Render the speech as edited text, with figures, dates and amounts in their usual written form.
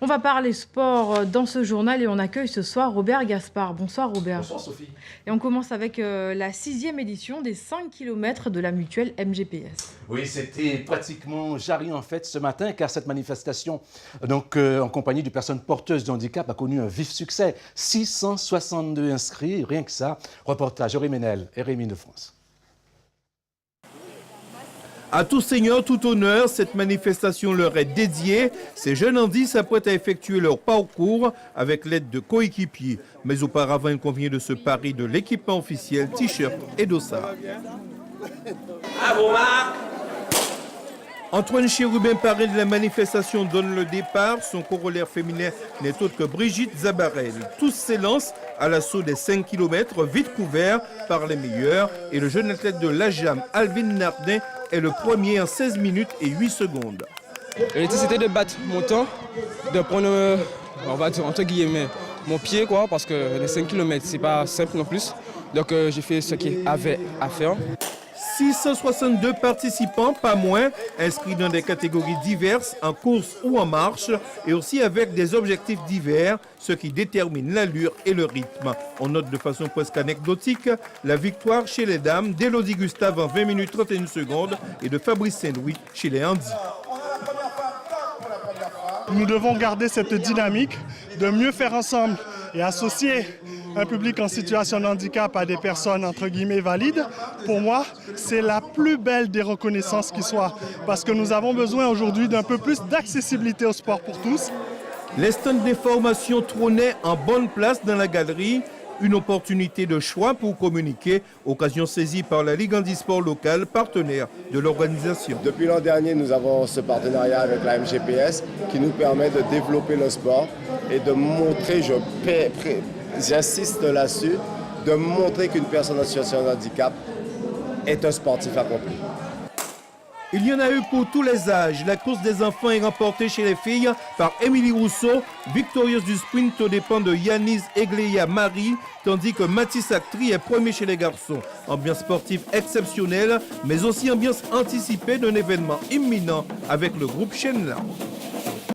On va parler sport dans ce journal et on accueille ce soir Robert Gaspard. Bonsoir Robert. Bonsoir Sophie. Et on commence avec la 6e édition des 5 km de la mutuelle MGPS. Oui, c'était pratiquement jarri en fait ce matin car cette manifestation en compagnie de personnes porteuses de handicap a connu un vif succès. 662 inscrits, rien que ça. Reportage Aurélie Ménel et Rémi de France. À tout seigneur, tout honneur, cette manifestation leur est dédiée. Ces jeunes handis s'apprêtent à effectuer leur parcours avec l'aide de coéquipiers. Mais auparavant, il convient de se parer de l'équipement officiel, t-shirt et dossard. Antoine Chérubin, parrain de la manifestation, donne le départ. Son corollaire féminin n'est autre que Brigitte Zabarel. Tous s'élancent à l'assaut des 5 km, vite couverts par les meilleurs. Et le jeune athlète de l'AJAM, Alvin Nardin, est le premier en 16 minutes et 8 secondes. C'était de battre mon temps, de prendre, on va dire, entre guillemets, mon pied, quoi, parce que les 5 km, c'est pas simple non plus. Donc j'ai fait ce qu'il y avait à faire. 662 participants, pas moins, inscrits dans des catégories diverses, en course ou en marche, et aussi avec des objectifs divers, ce qui détermine l'allure et le rythme. On note de façon presque anecdotique la victoire chez les dames d'Élodie Gustave en 20 minutes 31 secondes et de Fabrice Saint-Louis chez les handis. Nous devons garder cette dynamique de mieux faire ensemble et associer un public en situation de handicap à des personnes entre guillemets valides. Pour moi, c'est la plus belle des reconnaissances qui soit, parce que nous avons besoin aujourd'hui d'un peu plus d'accessibilité au sport pour tous. Les stands d'information trônaient en bonne place dans la galerie. Une opportunité de choix pour communiquer, occasion saisie par la Ligue handisport locale, partenaire de l'organisation. Depuis l'an dernier, nous avons ce partenariat avec la MGPS qui nous permet de développer le sport et de montrer, j'insiste là-dessus, de montrer qu'une personne en situation de handicap est un sportif accompli. Il y en a eu pour tous les âges. La course des enfants est remportée chez les filles par Émilie Rousseau, victorieuse du sprint aux dépens de Yanis Egleia Marie, tandis que Mathis Actri est premier chez les garçons. Ambiance sportive exceptionnelle, mais aussi ambiance anticipée d'un événement imminent avec le groupe Chenla.